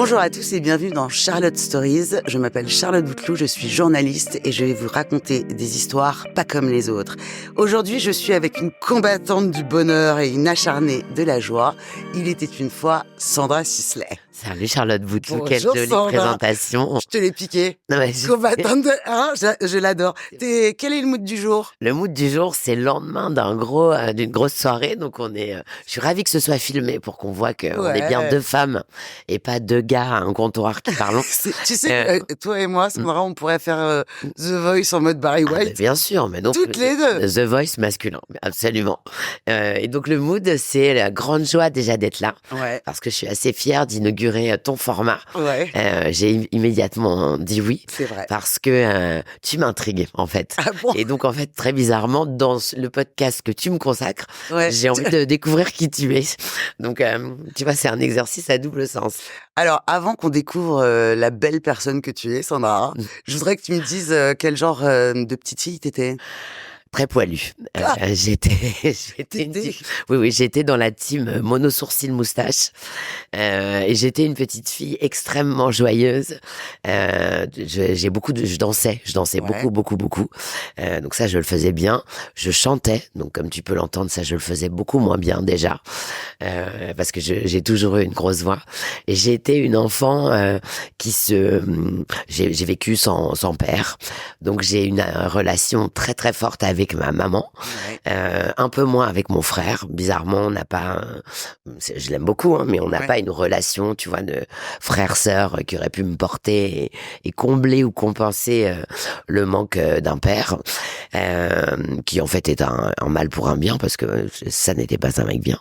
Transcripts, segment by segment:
Bonjour à tous et bienvenue dans Charlotte Stories. Je m'appelle Charlotte Bouteloup, je suis journaliste et je vais vous raconter des histoires pas comme les autres. Aujourd'hui, je suis avec une combattante du bonheur et une acharnée de la joie. Il était une fois Sandra Sisley. Salut Charlotte Bouteloup, Bonjour quelle jolie Sandra. présentation. Je te l'ai piqué. Non, mais Combattante de... Hein, je l'adore. Quel est le mood du jour? Le mood du jour, c'est le lendemain d'une grosse soirée, donc je suis ravie que ce soit filmé pour qu'on voit qu'on est bien deux femmes et pas deux gars à un comptoir qui parlent. Tu sais, toi et moi, Sandra, on pourrait faire The Voice en mode Barry White. Bien sûr, mais donc toutes les deux. The Voice masculin, absolument. Et donc le mood, c'est la grande joie déjà d'être là, parce que je suis assez fière d'inaugurer ton format. J'ai immédiatement dit oui. C'est vrai. Parce que tu m'intrigues, en fait. Ah bon? Et donc, en fait, très bizarrement, dans le podcast que tu me consacres, j'ai envie de découvrir qui tu es. Donc, tu vois, c'est un exercice à double sens. Alors, avant qu'on découvre la belle personne que tu es, Sandra, je voudrais que tu me dises quel genre de petite fille t'étais. Très poilu. J'étais dans la team mono sourcil moustache. Et j'étais une petite fille extrêmement joyeuse. Je dansais beaucoup. Donc ça, je le faisais bien. Je chantais. Donc comme tu peux l'entendre, ça, je le faisais beaucoup moins bien déjà. Parce que j'ai toujours eu une grosse voix. Et j'ai été une enfant j'ai vécu sans père. Donc j'ai une relation très très forte avec ma maman, un peu moins avec mon frère. Bizarrement, on n'a pas, je l'aime beaucoup, hein, mais on n'a pas une relation, tu vois, de frère-sœur qui aurait pu me porter et combler ou compenser le manque d'un père, qui en fait est un mal pour un bien parce que ça n'était pas un mec bien.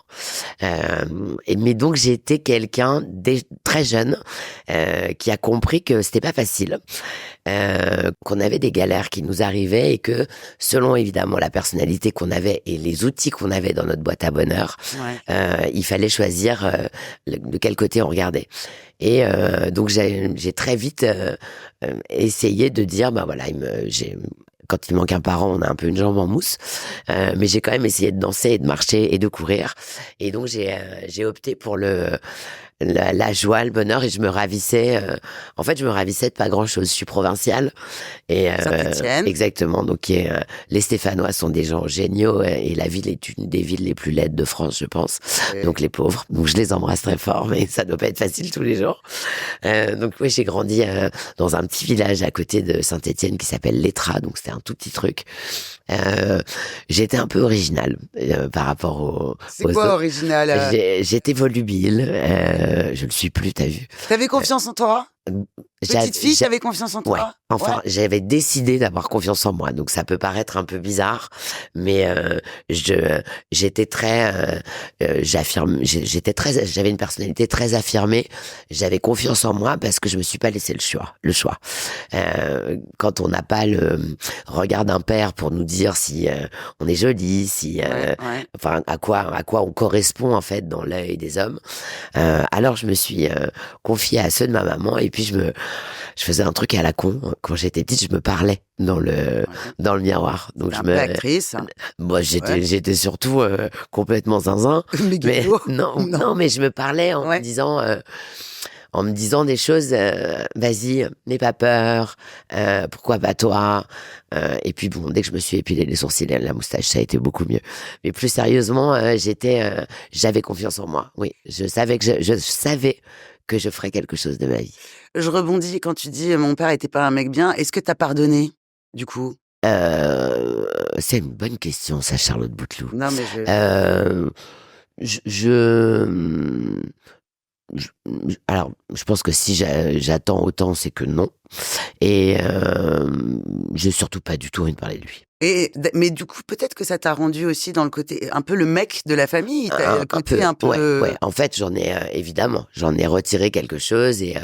Mais donc j'ai été quelqu'un très jeune qui a compris que c'était pas facile. Qu'on avait des galères qui nous arrivaient et que selon évidemment la personnalité qu'on avait et les outils qu'on avait dans notre boîte à bonheur, il fallait choisir de quel côté on regardait. Et donc j'ai très vite essayé de dire quand il manque un parent, on a un peu une jambe en mousse, mais j'ai quand même essayé de danser et de marcher et de courir. Et donc j'ai opté pour la joie, le bonheur, et je me ravissais. En fait, je me ravissais de pas grand-chose. Je suis provinciale. Et Saint-Étienne. Exactement. Donc, les Stéphanois sont des gens géniaux et la ville est une des villes les plus laides de France, je pense. Donc, les pauvres. Donc, je les embrasse très fort, mais ça doit pas être facile tous les jours. Donc, oui, j'ai grandi dans un petit village à côté de Saint-Étienne qui s'appelle L'Étras. Donc, c'était un tout petit truc. J'étais un peu original par rapport aux... C'est quoi original? J'étais volubile. Je le suis plus, t'as vu. T'avais confiance en toi? Petite fille, t'avais confiance en toi? Enfin, j'avais décidé d'avoir confiance en moi, donc ça peut paraître un peu bizarre, mais j'étais très, j'avais une personnalité très affirmée. J'avais confiance en moi parce que je me suis pas laissé le choix. Quand on n'a pas le regard d'un père pour nous dire si on est joli, enfin à quoi on correspond en fait dans l'œil des hommes. Alors je me suis confiée à ceux de ma maman et puis je faisais un truc à la con. Quand j'étais petite, je me parlais dans le miroir. Donc un peu actrice. Moi, j'étais surtout complètement zinzin. Mais non, mais je me parlais en me disant des choses. Vas-y, n'aie pas peur. Pourquoi pas toi? Et puis bon, dès que je me suis épilé les sourcils et la moustache, ça a été beaucoup mieux. Mais plus sérieusement, j'avais confiance en moi. Oui, je savais que je ferais quelque chose de ma vie. Je rebondis quand tu dis mon père était pas un mec bien. Est-ce que t'as pardonné, du coup? C'est une bonne question, ça, Charlotte Bouteloup. Non, mais alors, je pense que si j'attends autant, c'est que non. Et j'ai surtout pas du tout envie de parler de lui. Mais du coup, peut-être que ça t'a rendu aussi dans le côté un peu le mec de la famille, le côté un peu. Ouais. En fait, évidemment, j'en ai retiré quelque chose et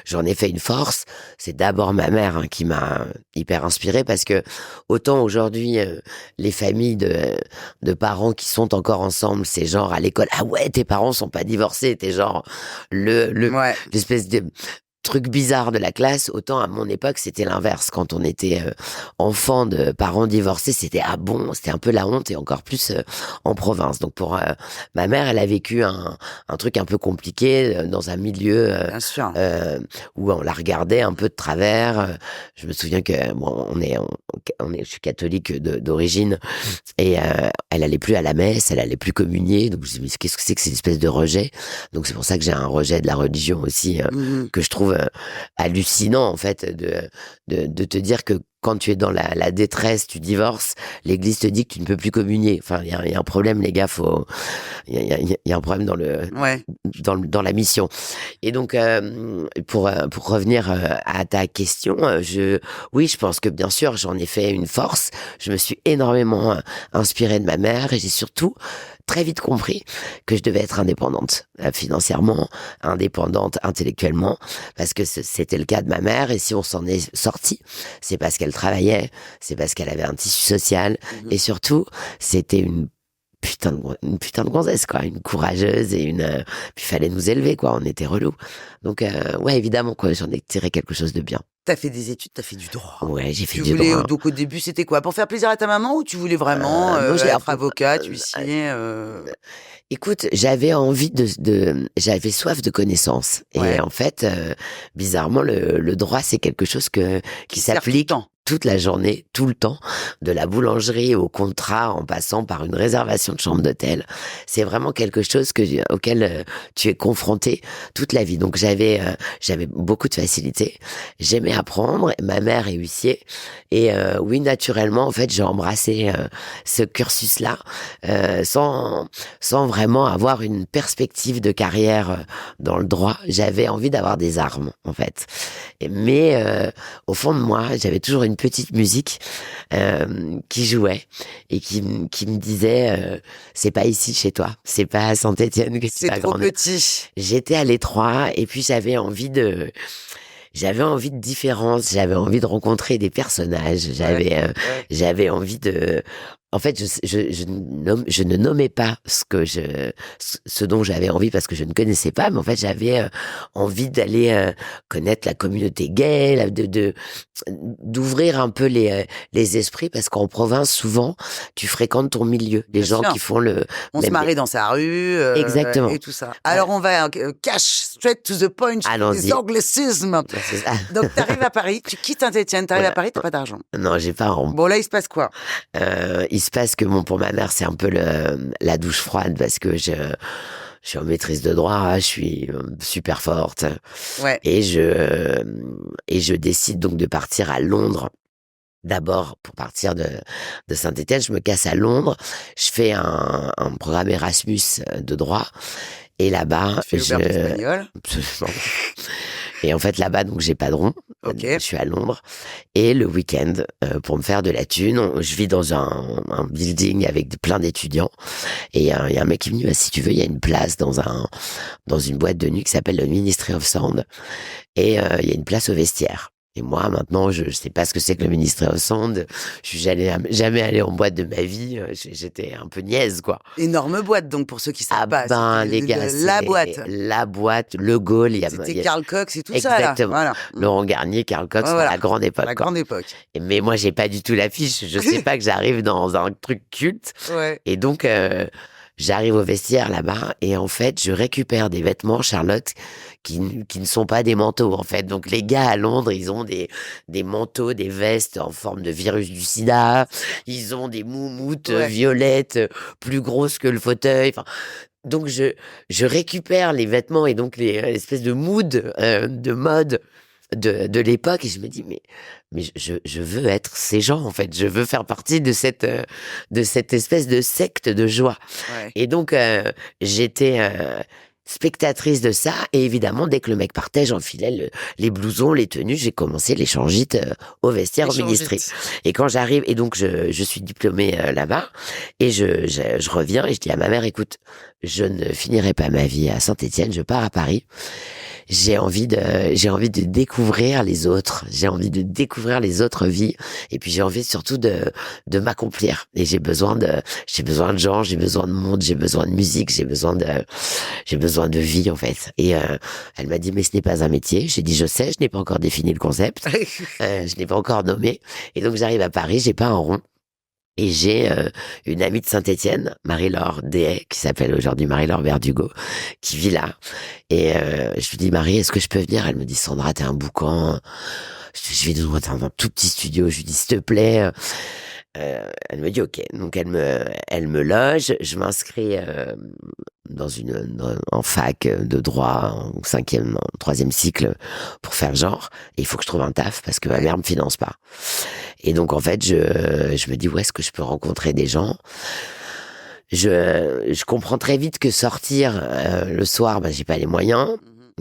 j'en ai fait une force. C'est d'abord ma mère qui m'a hyper inspirée parce que autant aujourd'hui les familles de parents qui sont encore ensemble, c'est genre à l'école, ah ouais, tes parents sont pas divorcés, t'es genre l'espèce de truc bizarre de la classe, autant à mon époque, c'était l'inverse. Quand on était enfant de parents divorcés, c'était c'était un peu la honte et encore plus en province. Donc pour ma mère, elle a vécu un truc un peu compliqué dans un milieu Bien sûr. où on la regardait un peu de travers. Je me souviens que bon, je suis catholique d'origine et elle allait plus à la messe, elle allait plus communier. Donc je me dis mais qu'est-ce que c'est que cette espèce de rejet? Donc c'est pour ça que j'ai un rejet de la religion aussi que je trouve hallucinant en fait de te dire que quand tu es dans la détresse, tu divorces, l'Église te dit que tu ne peux plus communier. Enfin, il y a un problème, les gars. Il y a un problème dans la mission. Et donc, pour revenir à ta question, oui, je pense que bien sûr, j'en ai fait une force. Je me suis énormément inspirée de ma mère et j'ai surtout très vite compris que je devais être indépendante financièrement, indépendante intellectuellement, parce que c'était le cas de ma mère. Et si on s'en est sorti, c'est parce qu'elle travaillait, c'est parce qu'elle avait un tissu social, et surtout, c'était une putain de gonzesse, quoi, une courageuse et puis fallait nous élever, quoi, on était relous. Donc, ouais, évidemment, quoi, j'en ai tiré quelque chose de bien. T'as fait des études, t'as fait du droit. Ouais, j'ai fait du droit. Donc au début, c'était quoi? Pour faire plaisir à ta maman ou tu voulais vraiment être avocate, huissier Écoute, j'avais envie j'avais soif de connaissances. Et en fait, bizarrement, le droit, c'est quelque chose qui s'applique toute la journée, tout le temps, de la boulangerie au contrat, en passant par une réservation de chambre d'hôtel. C'est vraiment quelque chose auquel tu es confronté toute la vie. Donc j'avais beaucoup de facilité. J'aimais apprendre. Ma mère est huissier. Et oui, naturellement, en fait, j'ai embrassé ce cursus-là sans vraiment avoir une perspective de carrière dans le droit. J'avais envie d'avoir des armes, en fait. Mais au fond de moi, j'avais toujours une petite musique qui jouait et qui me disait c'est pas ici chez toi, c'est pas à Saint-Étienne que tu vas grandir. C'est trop petit. J'étais à l'étroit et puis j'avais envie de différence, j'avais envie de rencontrer des personnages, j'avais envie de... En fait, je ne nommais pas ce dont j'avais envie parce que je ne connaissais pas, mais en fait, j'avais envie d'aller connaître la communauté gay, d'ouvrir un peu les esprits parce qu'en province, souvent, tu fréquentes ton milieu, les gens qui font on se marie dans sa rue, exactement, et tout ça. Alors on va cash straight to the point, les anglicismes. Donc t'arrives à Paris, tu quittes Saint-Étienne, t'arrives à Paris, t'as pas d'argent. Non, j'ai pas. Bon là, il se passe quoi? Il se passe que pour ma mère, c'est un peu la douche froide parce que je suis en maîtrise de droit, je suis super forte. Ouais. Et je décide donc de partir à Londres. D'abord, pour partir de Saint-Étienne, je me casse à Londres. Je fais un programme Erasmus de droit. Et là-bas, espagnol. Absolument. Et en fait, là-bas, donc, j'ai pas de rond. Okay. Je suis à Londres. Et le week-end, pour me faire de la thune, je vis dans un building avec plein d'étudiants. Et il y a un mec qui me dit, si tu veux, il y a une place dans une boîte de nuit qui s'appelle le Ministry of Sound. Et il y a une place au vestiaire. Et moi, maintenant, je sais pas ce que c'est que le Ministry of Sound. Je suis jamais allé en boîte de ma vie. J'étais un peu niaise, quoi. Énorme boîte, donc, pour ceux qui savent pas. Ben, les gars, la boîte, le Gaulle. C'était Karl Cox et tout exactement. ça, là. Voilà. Laurent Garnier, Karl Cox, à la grande époque. La grande époque. Mais moi, j'ai pas du tout l'affiche. Je sais pas que j'arrive dans un truc culte. Ouais. Et donc, j'arrive au vestiaire là-bas et en fait, je récupère des vêtements, Charlotte, qui ne sont pas des manteaux, en fait. Donc, les gars à Londres, ils ont des manteaux, des vestes en forme de virus du sida. Ils ont des moumoutes violettes plus grosses que le fauteuil. Enfin, donc, je récupère les vêtements et donc l'espèce de mood, de mode de l'époque et je me dis mais je veux être ces gens, en fait, je veux faire partie de cette espèce de secte de joie. Et donc j'étais spectatrice de ça et évidemment dès que le mec partait, j'enfilais les blousons, les tenues, j'ai commencé les changites au vestiaire, au ministry. Et quand j'arrive, et donc je suis diplômée là-bas et je reviens et je dis à ma mère, écoute, je ne finirai pas ma vie à Saint-Étienne, je pars à Paris. J'ai envie de découvrir les autres. J'ai envie de découvrir les autres vies. Et puis, j'ai envie surtout de m'accomplir. Et j'ai besoin de gens, j'ai besoin de monde, j'ai besoin de musique, j'ai besoin besoin de vie en fait. Et elle m'a dit mais ce n'est pas un métier. J'ai dit je sais, je n'ai pas encore défini le concept, je n'ai pas encore nommé. Et donc j'arrive à Paris, j'ai pas un rond. Et j'ai une amie de Saint-Étienne, Marie-Laure Dehaye, qui s'appelle aujourd'hui Marie-Laure Verdugo, qui vit là. Et je lui dis, Marie, est-ce que je peux venir? Elle me dit, Sandra, t'es un boucan. Je vais dans un tout petit studio. Je lui dis, s'il te plaît. Elle me dit, OK. Donc, elle me loge. Je m'inscris en fac de droit, en 3e cycle, pour faire genre. Et il faut que je trouve un taf parce que ma mère me finance pas. Et donc, en fait, je me dis, où est-ce que je peux rencontrer des gens? Je comprends très vite que sortir le soir, j'ai pas les moyens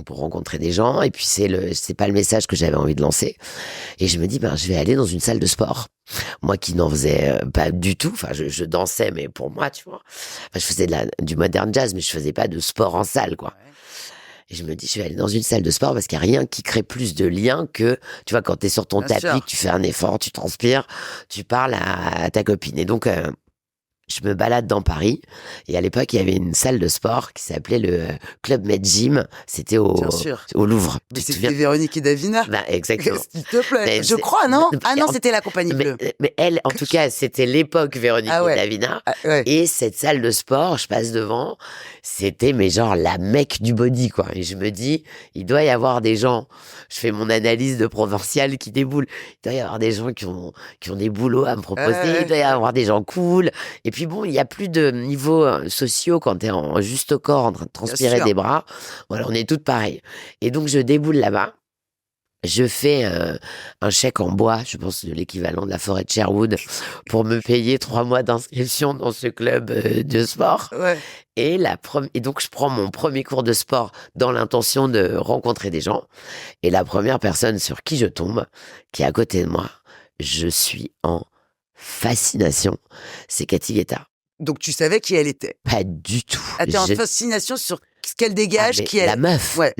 pour rencontrer des gens. Et puis, c'est pas le message que j'avais envie de lancer. Et je me dis, je vais aller dans une salle de sport. Moi qui n'en faisais pas du tout. Enfin, je dansais, mais pour moi, tu vois. Enfin, je faisais du modern jazz, mais je faisais pas de sport en salle, quoi. Et je me dis, je vais aller dans une salle de sport parce qu'il n'y a rien qui crée plus de liens que, tu vois, quand t'es sur ton tapis, que tu fais un effort, tu transpires, tu parles à ta copine. Et donc, je me balade dans Paris. Et à l'époque, il y avait une salle de sport qui s'appelait le Club Med Gym. C'était au Louvre. Mais c'était Véronique et Davina. Exactement. S'il te plaît. Je crois, non? Ah non, c'était la Compagnie Bleue. Mais elle, en tout cas, c'était l'époque Véronique et Davina. Et cette salle de sport, je passe devant, c'était, mais genre, la mecque du body, quoi. Et je me dis, il doit y avoir des gens, je fais mon analyse de provincial qui déboule. Il doit y avoir des gens qui ont des boulots à me proposer. Il doit y avoir des gens cool. Et puis bon, il n'y a plus de niveaux sociaux quand t'es en juste au corps en train de transpirer des bras. Voilà, on est toutes pareilles. Et donc, je déboule là-bas. Je fais un chèque en bois, je pense de l'équivalent de la forêt de Sherwood, pour me payer 3 mois d'inscription dans ce club de sport. Et donc, je prends mon premier cours de sport dans l'intention de rencontrer des gens. Et la première personne sur qui je tombe, qui est à côté de moi, je suis en fascination, c'est Cathy Guetta. Donc tu savais qui elle était? Pas du tout. Elle était en fascination sur ce qu'elle dégage, qui elle... La meuf. Ouais.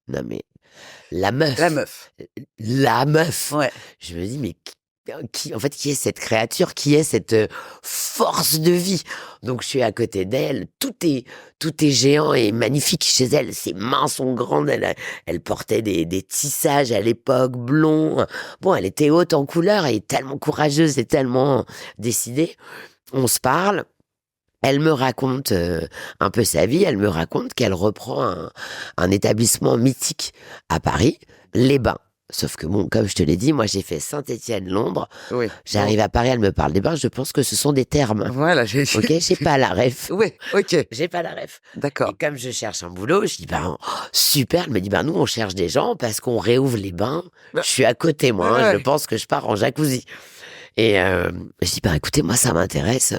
Non mais la meuf. La meuf. Ouais. Je me dis mais qui est cette créature, qui est cette force de vie? Donc je suis à côté d'elle, tout est géant et magnifique chez elle. Ses mains sont grandes, elle portait des tissages à l'époque blonds. Bon, elle était haute en couleur et tellement courageuse et tellement décidée. On se parle. Elle me raconte un peu sa vie. Elle me raconte qu'elle reprend un établissement mythique à Paris, Les Bains. Sauf que bon, comme je te l'ai dit, moi j'ai fait Saint-Étienne, Londres. Oui. J'arrive à Paris, elle me parle des bains. Je pense que ce sont des termes. Voilà, Ok, j'ai pas la ref. Oui, ok. J'ai pas la ref. D'accord. Et comme je cherche un boulot, je dis super. Elle me dit nous on cherche des gens parce qu'on réouvre les bains. Je suis à côté moi. Je pense que je pars en jacuzzi. Et je dis écoutez, moi ça m'intéresse.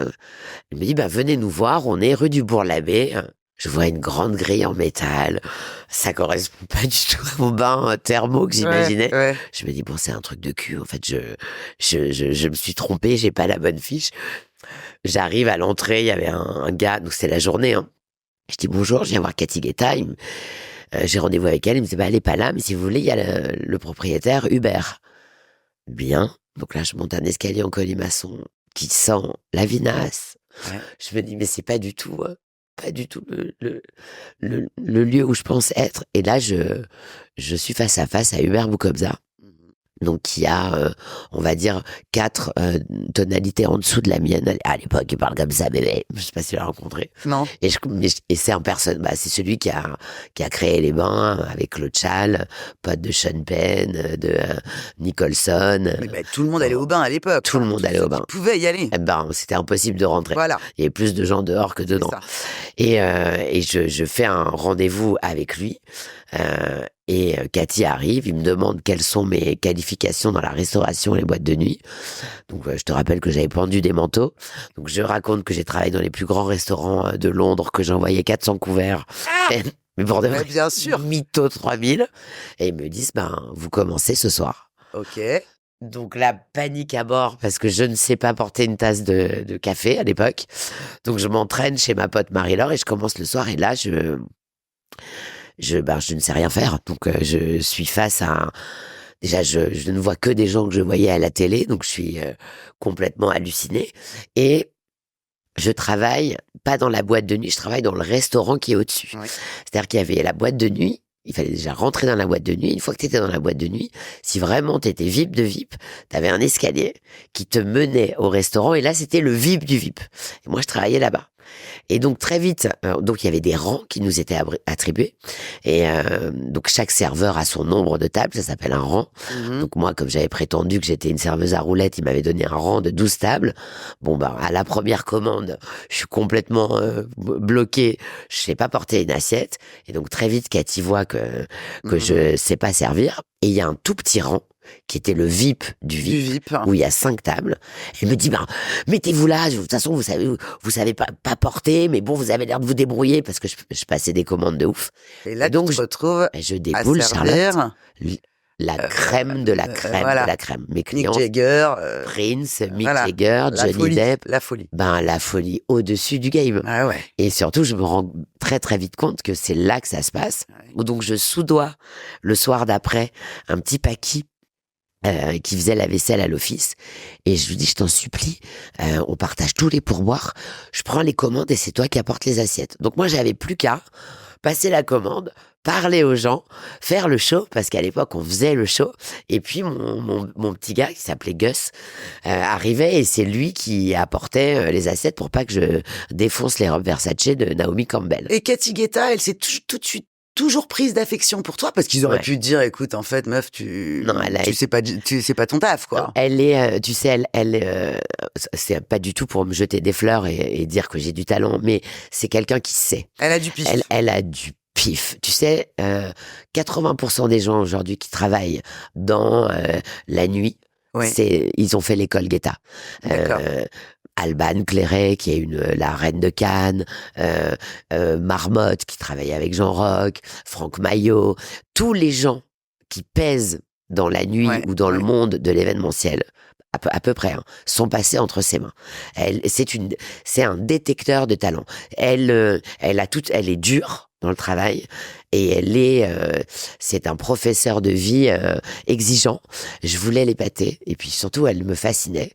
Elle me dit venez nous voir. On est rue du Bourg-l'Abbé. Je vois une grande grille en métal. Ça correspond pas du tout au bain thermo que j'imaginais. Je me dis, c'est un truc de cul. En fait, je me suis trompé, j'ai pas la bonne fiche. J'arrive à l'entrée, il y avait un gars, donc c'est la journée. Je dis, bonjour, je viens voir Cathy Guetta. J'ai rendez-vous avec elle. Il me dit, elle est pas là, mais si vous voulez, il y a le propriétaire, Hubert. Bien. Donc là, je monte un escalier en colimaçon qui sent la vinasse. Je me dis, mais c'est pas du tout le lieu où je pense être. Et là, je suis face à face à Hubert Boukobza. Donc, qui a, on va dire, 4 tonalités en dessous de la mienne. À l'époque, il parle comme ça, bébé. Je sais pas si tu l'as rencontré. Non. Et c'est un personne, c'est celui qui a créé les bains avec Claude Chal, pote de Sean Penn, de Nicholson. Mais tout le monde allait au bain à l'époque. Tout le monde allait au bain. Tu pouvais y aller. C'était impossible de rentrer. Voilà. Il y avait plus de gens dehors que dedans. Et je fais un rendez-vous avec lui. Et Cathy arrive, il me demande quelles sont mes qualifications dans la restauration et les boîtes de nuit. Donc je te rappelle que j'avais pendu des manteaux. Donc je raconte que j'ai travaillé dans les plus grands restaurants de Londres, que j'envoyais 400 couverts. Mais pour de vrai, bien sûr. Mytho 3000. Et ils me disent, vous commencez ce soir. Ok. Donc la panique à bord parce que je ne sais pas porter une tasse de café à l'époque. Donc je m'entraîne chez ma pote Marie-Laure et je commence le soir. Et là, je ne sais rien faire. Donc, je suis face à déjà, je ne vois que des gens que je voyais à la télé. Donc, je suis complètement halluciné. Et je travaille pas dans la boîte de nuit, je travaille dans le restaurant qui est au-dessus. Oui. C'est-à-dire qu'il y avait la boîte de nuit, il fallait déjà rentrer dans la boîte de nuit. Une fois que tu étais dans la boîte de nuit, si vraiment tu étais VIP de VIP, tu avais un escalier qui te menait au restaurant et là, c'était le VIP du VIP. Et moi, je travaillais là-bas. Et donc très vite, donc il y avait des rangs qui nous étaient attribués. Et donc chaque serveur a son nombre de tables, ça s'appelle un rang. Donc moi, comme j'avais prétendu que j'étais une serveuse à roulettes, il m'avait donné un rang de 12 tables. Bon, bah à la première commande, je suis complètement bloqué, je sais pas porter une assiette. Et donc très vite, Cathy voit que je sais pas servir. Et il y a un tout petit rang qui était le VIP du VIP, où il y a 5 tables. Elle me dit, mettez-vous là, de toute façon, vous savez pas porter, mais bon, vous avez l'air de vous débrouiller, parce que je passais des commandes de ouf. Et là, donc, tu te retrouves je déboule, à servir Charlotte, la crème de la crème de la crème. Mes clients, Mick Jagger, Prince, Mick Jagger, Johnny Depp. La folie. La folie au-dessus du game. Ah ouais. Et surtout, je me rends très très vite compte que c'est là que ça se passe. Ouais. Donc, je soudoie le soir d'après un petit paquis qui faisait la vaisselle à l'office, et je lui dis, je t'en supplie, on partage tous les pourboires, je prends les commandes et c'est toi qui apportes les assiettes. Donc moi, j'avais plus qu'à passer la commande, parler aux gens, faire le show, parce qu'à l'époque on faisait le show, et puis mon petit gars qui s'appelait Gus arrivait, et c'est lui qui apportait les assiettes pour pas que je défonce les robes Versace de Naomi Campbell. Et Cathy Guetta, elle s'est tout de suite toujours prise d'affection pour toi, parce qu'ils auraient pu te dire, écoute, en fait, meuf, tu sais pas ton taf, quoi. Non, elle est, tu sais, c'est pas du tout pour me jeter des fleurs et dire que j'ai du talent, mais c'est quelqu'un qui sait. Elle a du pif. Elle a du pif. Tu sais, 80% des gens aujourd'hui qui travaillent dans la nuit, ils ont fait l'école Guetta. D'accord. Alban Cléret, qui est la reine de Cannes, Marmotte, qui travaille avec Jean Rock, Franck Maillot, tous les gens qui pèsent dans la nuit ou dans le monde de l'événementiel, à peu près, sont passés entre ses mains. C'est un détecteur de talent. Elle est dure dans le travail, et c'est un professeur de vie exigeant. Je voulais l'épater, et puis surtout elle me fascinait,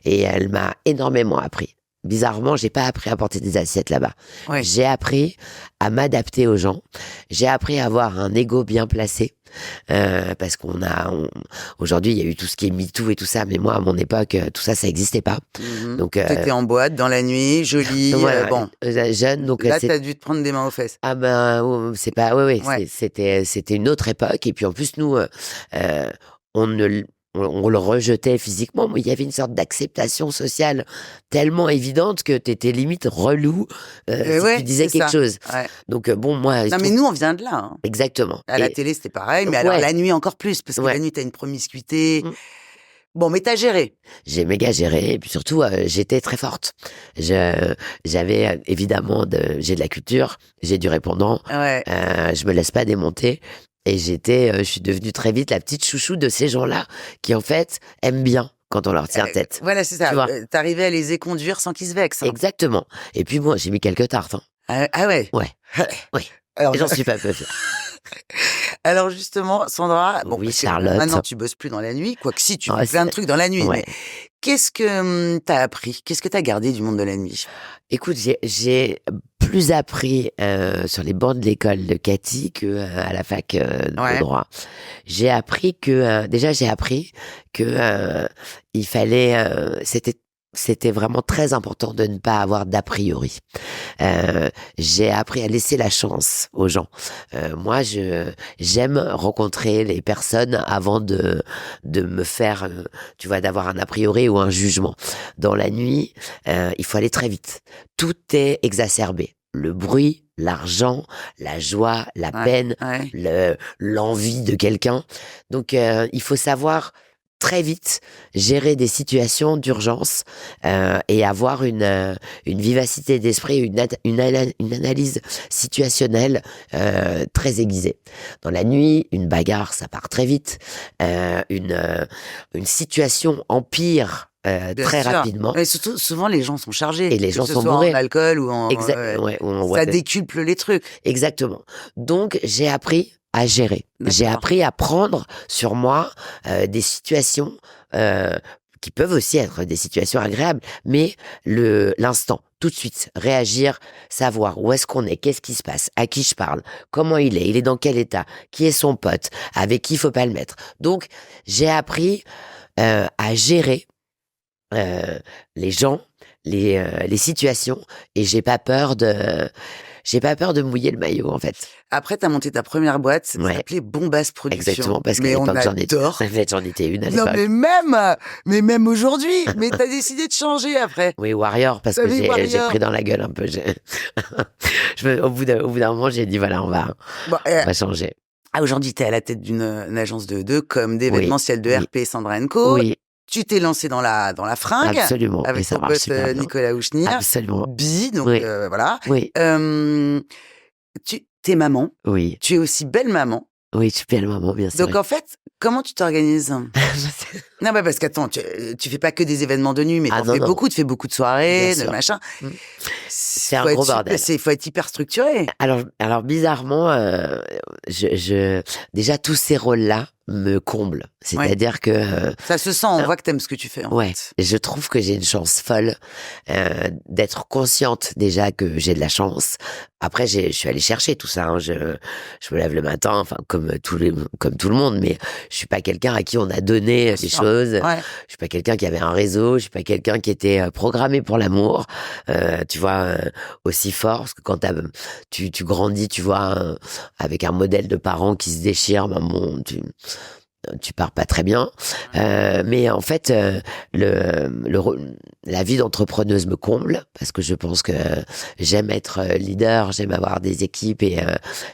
et elle m'a énormément appris. Bizarrement, j'ai pas appris à porter des assiettes là-bas. Ouais. J'ai appris à m'adapter aux gens. J'ai appris à avoir un ego bien placé. Parce aujourd'hui, il y a eu tout ce qui est MeToo et tout ça, mais moi, à mon époque, tout ça n'existait pas. Donc, t'étais en boîte, dans la nuit, jolie, jeune. Donc là, t'as dû te prendre des mains aux fesses. Ah c'est pas, c'était une autre époque. Et puis en plus, nous, on le rejetait physiquement, mais il y avait une sorte d'acceptation sociale tellement évidente que t'étais limite relou si tu disais quelque chose. Ouais. Donc moi... Non, mais nous, on vient de là. Hein. Exactement. À la télé, c'était pareil, mais alors la nuit encore plus, parce que la nuit, t'as une promiscuité... Bon, mais t'as géré. J'ai méga géré, et puis surtout, j'étais très forte. J'avais évidemment, j'ai de la culture, j'ai du répondant, je me laisse pas démonter. Et je suis devenue très vite la petite chouchou de ces gens-là qui, en fait, aiment bien quand on leur tient tête. Voilà, c'est ça. T'arrivais à les éconduire sans qu'ils se vexent. Hein. Exactement. Et puis moi, j'ai mis quelques tartes. Hein. Ah ouais? Ouais. Oui. Alors, j'en suis pas peu fière. Alors justement, Sandra, oui, Charlotte. Maintenant tu bosses plus dans la nuit, quoique si, tu fais plein de trucs dans la nuit. Mais qu'est-ce que t'as appris? Qu'est-ce que t'as gardé du monde de la nuit? Écoute, j'ai plus appris sur les bancs de l'école de Cathy que à la fac de droit. J'ai appris que il fallait, c'était vraiment très important de ne pas avoir d'a priori. J'ai appris à laisser la chance aux gens. Moi, j'aime rencontrer les personnes avant de me faire, tu vois, d'avoir un a priori ou un jugement. Dans la nuit, il faut aller très vite. Tout est exacerbé. Le bruit, l'argent, la joie, la peine, l'envie de quelqu'un. Donc, il faut savoir très vite gérer des situations d'urgence et avoir une vivacité d'esprit, une analyse situationnelle très aiguisée. Dans la nuit, une bagarre, ça part très vite. Une situation empire très rapidement. Et surtout, souvent, les gens sont chargés. Et les gens sont bourrés. En alcool ou en... ça décuple les trucs. Exactement. Donc, j'ai appris à gérer. J'ai appris à prendre sur moi des situations qui peuvent aussi être des situations agréables, mais l'instant, tout de suite, réagir, savoir où est-ce qu'on est, qu'est-ce qui se passe, à qui je parle, comment il est dans quel état, qui est son pote, avec qui il faut pas le mettre. Donc, j'ai appris à gérer les gens, les situations, et j'ai pas peur de mouiller le maillot, en fait. Après, t'as monté ta première boîte, ça s'appelait Bombass Production. Exactement, parce qu'à l'époque, j'en étais une à l'époque. Non, mais même aujourd'hui, mais t'as décidé de changer après. Oui, Warrior, parce que j'ai pris dans la gueule un peu. Au bout d'un moment, j'ai dit, voilà, on va changer. Aujourd'hui, t'es à la tête d'une agence de com, d'événementiel, de RP, Sandra & Co. Oui. Tu t'es lancé dans la fringue. Absolument. Avec ton pote Nicolas Houchnir. Absolument. Bi, donc voilà. Oui. T'es maman. Oui. Tu es aussi belle maman. Oui, je suis belle maman, bien sûr. Donc en fait, comment tu t'organises? Non, bah parce qu'attends, tu fais pas que des événements de nuit, mais tu fais beaucoup de soirées, de machin. C'est un gros bordel. Il faut être hyper structuré. Alors bizarrement, déjà tous ces rôles-là me comblent. C'est-à-dire que ça se sent, on voit que t'aimes ce que tu fais. En fait. Je trouve que j'ai une chance folle d'être consciente déjà que j'ai de la chance. Après, je suis allée chercher tout ça. Hein. Je me lève le matin, enfin comme tout le monde, mais je suis pas quelqu'un à qui on a donné des choses. Je suis pas quelqu'un qui avait un réseau. Je suis pas quelqu'un qui était programmé pour l'amour. Tu vois, aussi fort, parce que quand tu grandis, tu vois, avec un modèle de parents qui se déchirent, tu pars pas très bien. Mais en fait, la vie d'entrepreneuse me comble, parce que je pense que j'aime être leader, j'aime avoir des équipes, et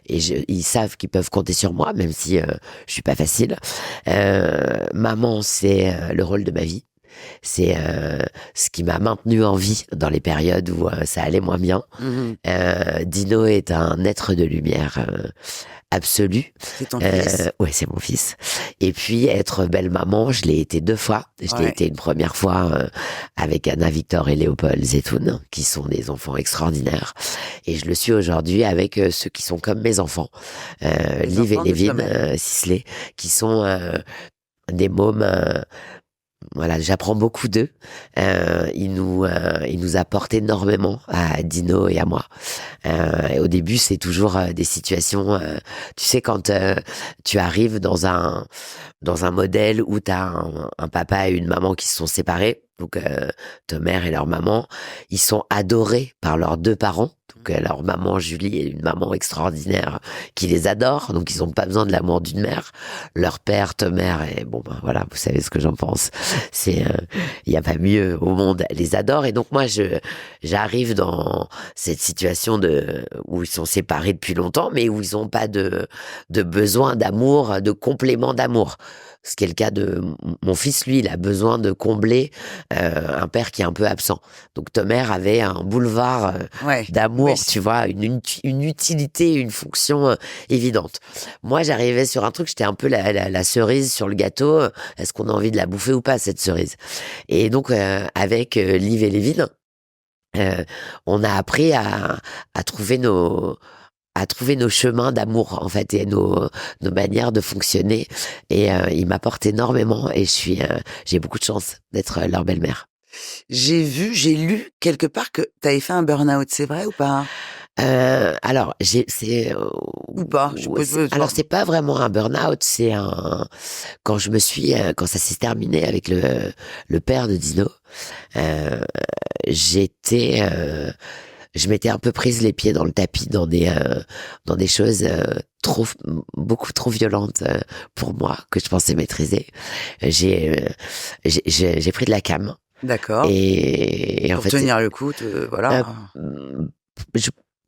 ils savent qu'ils peuvent compter sur moi, même si je suis pas facile. Maman, c'est le rôle de ma vie. C'est ce qui m'a maintenu en vie dans les périodes où ça allait moins bien. Dino est un être de lumière absolu. C'est ton fils? Ouais, c'est mon fils. Et puis, être belle maman, je l'ai été 2 fois. Je l'ai été une première fois avec Anna Victor et Léopold Zetoun, qui sont des enfants extraordinaires. Et je le suis aujourd'hui avec ceux qui sont comme mes enfants. Liv et Lévin Sisley, qui sont des mômes... Voilà, j'apprends beaucoup d'eux. Ils nous apportent énormément à Dino et à moi. Et au début, c'est toujours des situations. Tu sais, quand tu arrives dans un modèle où t'as un papa et une maman qui se sont séparés, donc ta mère et leur maman, ils sont adorés par leurs 2 parents. Donc leur maman Julie est une maman extraordinaire qui les adore, donc ils n'ont pas besoin de l'amour d'une mère. Leur père, ta mère, et bon ben voilà, vous savez ce que j'en pense. C'est il y a pas mieux au monde, elle les adore. Et donc moi j'arrive dans cette situation où ils sont séparés depuis longtemps, mais où ils n'ont pas de besoin d'amour, de complément d'amour. Ce qui est le cas de mon fils, lui, il a besoin de combler un père qui est un peu absent. Donc ta mère avait un boulevard d'amour, tu vois, une utilité, une fonction évidente. Moi, j'arrivais sur un truc, j'étais un peu la cerise sur le gâteau. Est-ce qu'on a envie de la bouffer ou pas, cette cerise? Et donc, avec Liv et Lévin, on a appris à trouver nos chemins d'amour, en fait, et nos manières de fonctionner. Et ils m'apportent énormément, et j'ai beaucoup de chance d'être leur belle-mère. J'ai lu quelque part que tu avais fait un burn-out, c'est vrai ou pas? Alors, ou pas. Alors, c'est pas vraiment un burn-out, c'est quand ça s'est terminé avec le père de Dino, je m'étais un peu prise les pieds dans le tapis dans des choses beaucoup trop violentes pour moi, que je pensais maîtriser. J'ai pris de la cam. D'accord. Et pour tenir le coup, voilà.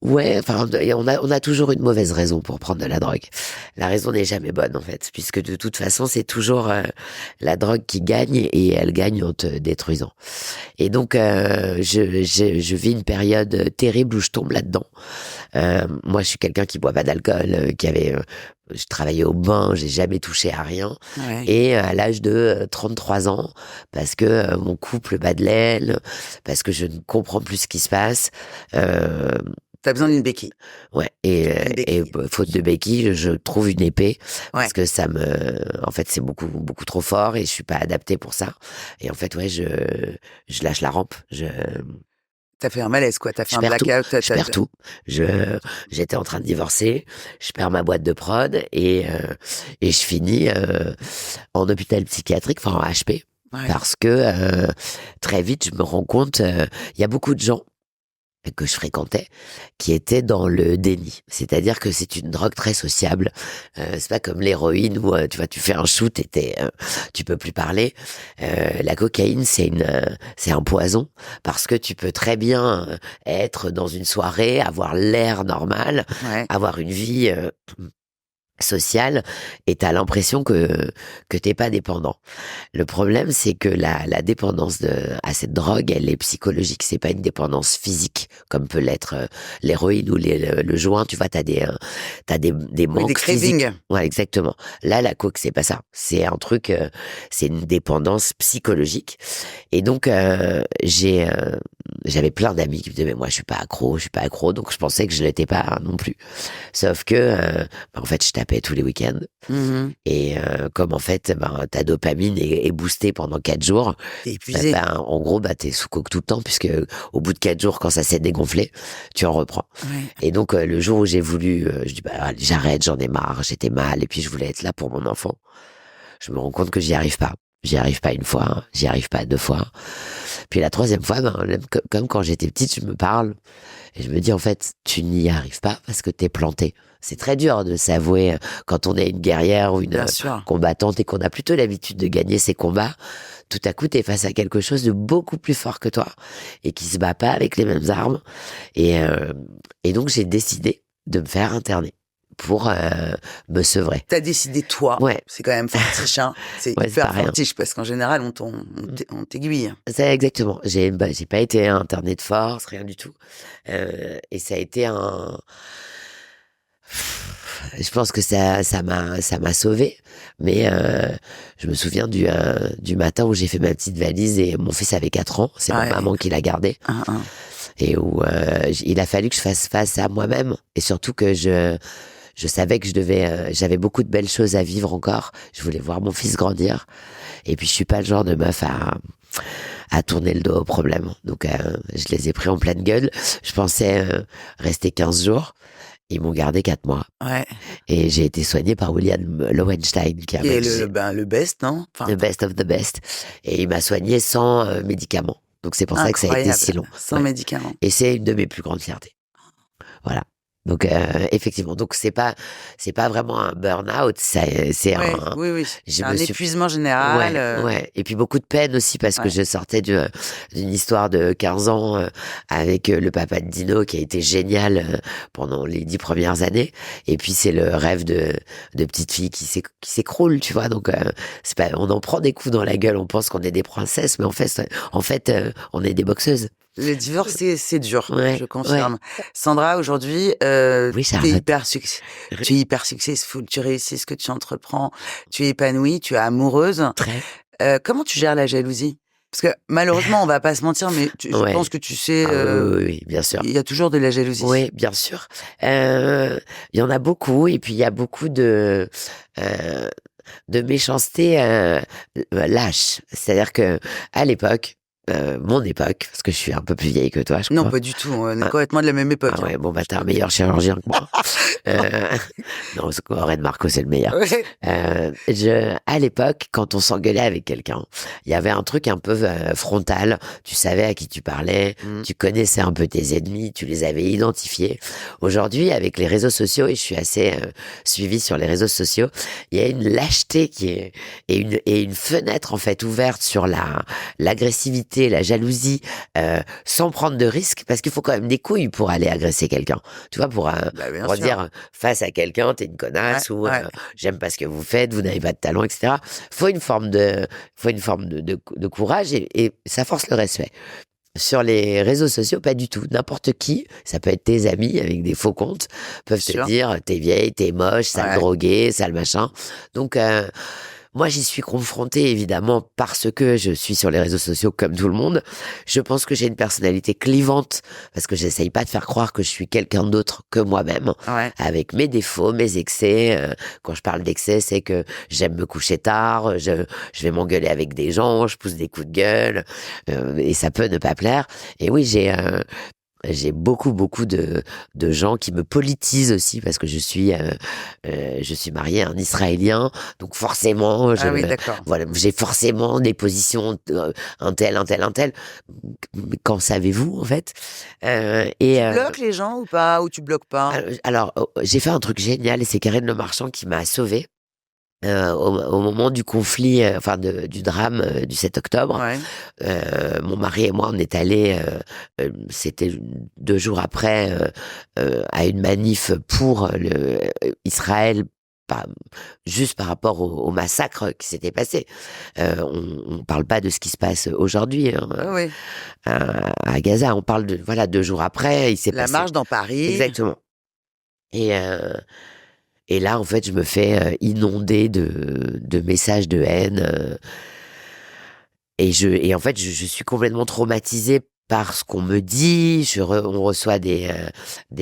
Ouais, enfin, on a toujours une mauvaise raison pour prendre de la drogue. La raison n'est jamais bonne, en fait, puisque de toute façon, c'est toujours la drogue qui gagne, et elle gagne en te détruisant. Et donc, je vis une période terrible où je tombe là-dedans. Moi, je suis quelqu'un qui boit pas d'alcool, je travaillais au bain, j'ai jamais touché à rien. Et à l'âge de 33 ans, parce que mon couple bat de l'aile, parce que je ne comprends plus ce qui se passe, T'as besoin d'une béquille. Ouais. Une Et béquille. faute de béquille, je trouve une épée Ouais. parce que en fait, c'est beaucoup, beaucoup trop fort et je suis pas adapté pour ça. Et en fait, ouais, je lâche la rampe. T'as fait un malaise, quoi. T'as fait Je un perds tout. blackout. Je perds tout. J'étais en train de divorcer. Je perds ma boîte de prod et je finis en hôpital psychiatrique, enfin en HP, Ouais. parce que très vite, je me rends compte, il y a beaucoup de gens que je fréquentais qui étaient dans le déni. C'est-à-dire que c'est une drogue très sociable. C'est pas comme l'héroïne où tu vois, tu fais un shoot et tu peux plus parler. La cocaïne, c'est un poison parce que tu peux très bien être dans une soirée, avoir l'air normal, Ouais. avoir une vie sociale et t'as l'impression que t'es pas dépendant. Le problème, c'est que la dépendance à cette drogue, elle est psychologique. C'est pas une dépendance physique comme peut l'être l'héroïne ou le joint. Tu vois, t'as des Oui, manques des physiques. cravings. Ouais, exactement. Là, la coke, c'est pas ça. C'est un truc, c'est une dépendance psychologique. Et donc, j'avais plein d'amis qui me disaient, mais moi, je suis pas accro. Donc, je pensais que je l'étais pas non plus. Sauf que, en fait, je tapais tous les week-ends. Mhm. Et comme en fait, ta dopamine est boostée pendant 4 jours, T'es épuisé. en gros, t'es sous coke tout le temps, puisque au bout de 4 jours, quand ça s'est dégonflé, tu en reprends. Ouais. Et donc, le jour où j'ai voulu, je dis, allez, j'arrête, j'en ai marre, j'étais mal, et puis je voulais être là pour mon enfant. Je me rends compte que j'y arrive pas. J'y arrive pas une fois, j'y arrive pas 2 fois. Puis la 3e fois, comme quand j'étais petite, je me parle et je me dis en fait, tu n'y arrives pas parce que t'es planté. C'est très dur de s'avouer quand on est une guerrière ou une Bien sûr. combattante et qu'on a plutôt l'habitude de gagner ses combats. Tout à coup, t'es face à quelque chose de beaucoup plus fort que toi et qui se bat pas avec les mêmes armes. Et donc, j'ai décidé de me faire interner pour me sevrer. T'as décidé, toi. Ouais. C'est quand même fortiche, hein. C'est Ouais, c'est hyper pas rien. fortiche parce qu'en général, on t'aiguille. C'est exactement. J'ai pas été interné de force, rien du tout. Et ça a été je pense que ça m'a sauvé. Mais je me souviens du matin où j'ai fait ma petite valise et mon fils avait 4 ans. C'est ma maman qui l'a gardé. Et où il a fallu que je fasse face à moi-même. Et surtout que je savais que j'avais beaucoup de belles choses à vivre encore. Je voulais voir mon fils grandir. Et puis, je suis pas le genre de meuf à tourner le dos aux problèmes. Donc, je les ai pris en pleine gueule. Je pensais rester 15 jours. Ils m'ont gardé 4 mois. Ouais. Et j'ai été soignée par William Lowenstein, qui a Et le best, non? the best of the best. Et il m'a soignée sans médicaments. Donc, c'est pour ça que ça a été si long. Sans médicaments. Et c'est une de mes plus grandes fiertés. Voilà. Donc effectivement, donc c'est pas vraiment un burn-out, c'est oui, c'est un épuisement général. Ouais. Et puis beaucoup de peine aussi parce que je sortais d'une histoire de 15 ans avec le papa de Dino qui a été génial pendant les 10 premières années. Et puis c'est le rêve de petite fille qui s'écroule, tu vois. Donc c'est pas, on en prend des coups dans la gueule, on pense qu'on est des princesses, mais en fait on est des boxeuses. Le divorce, c'est dur, je confirme. Ouais. Sandra, aujourd'hui, oui, tu es hyper successful, tu réussis ce que tu entreprends, tu es épanouie, tu es amoureuse. Très. Comment tu gères la jalousie? Parce que malheureusement, on va pas se mentir, mais je pense que tu sais, oui, bien sûr. Il y a toujours de la jalousie. Oui, bien sûr. Il y en a beaucoup, et puis il y a beaucoup de méchanceté lâche. C'est-à-dire que à l'époque, mon époque, parce que je suis un peu plus vieille que toi, je crois. Non, pas du tout. On est complètement de la même époque. Ah ouais, bon, t'es un meilleur chirurgien que moi. Non, Red Marco, c'est le meilleur. Ouais. À l'époque, quand on s'engueulait avec quelqu'un, il y avait un truc un peu frontal. Tu savais à qui tu parlais, tu connaissais un peu tes ennemis, tu les avais identifiés. Aujourd'hui, avec les réseaux sociaux, et je suis assez suivie sur les réseaux sociaux, il y a une lâcheté et une fenêtre en fait ouverte sur l'agressivité, la jalousie, sans prendre de risques, parce qu'il faut quand même des couilles pour aller agresser quelqu'un. Tu vois, pour dire face à quelqu'un, t'es une connasse, ou j'aime pas ce que vous faites, vous n'avez pas de talent, etc. Faut une forme de courage, et ça force le respect. Sur les réseaux sociaux, pas du tout. N'importe qui, ça peut être tes amis avec des faux comptes, peuvent te dire t'es vieille, t'es moche, sale droguée, sale machin. Donc moi, j'y suis confrontée, évidemment, parce que je suis sur les réseaux sociaux comme tout le monde. Je pense que j'ai une personnalité clivante, parce que j'essaye pas de faire croire que je suis quelqu'un d'autre que moi-même, avec mes défauts, mes excès. Quand je parle d'excès, c'est que j'aime me coucher tard, je vais m'engueuler avec des gens, je pousse des coups de gueule, et ça peut ne pas plaire. Et oui, j'ai beaucoup de gens qui me politisent aussi parce que je suis mariée à un Israélien, donc forcément voilà, j'ai forcément des positions un tel. Qu'en savez-vous en fait? Tu bloques les gens ou pas, ou tu bloques pas? Alors j'ai fait un truc génial et c'est Karine Le Marchand qui m'a sauvée. Au moment du conflit, du drame du 7 octobre, mon mari et moi, on est allés, c'était 2 jours après, à une manif pour Israël, juste par rapport au massacre qui s'était passé. On parle pas de ce qui se passe aujourd'hui à Gaza. On parle de 2 jours après, il s'est passé la marche dans Paris. Exactement. Et là, en fait, je me fais inonder de messages de haine. Et en fait, je suis complètement traumatisée par ce qu'on me dit. On reçoit des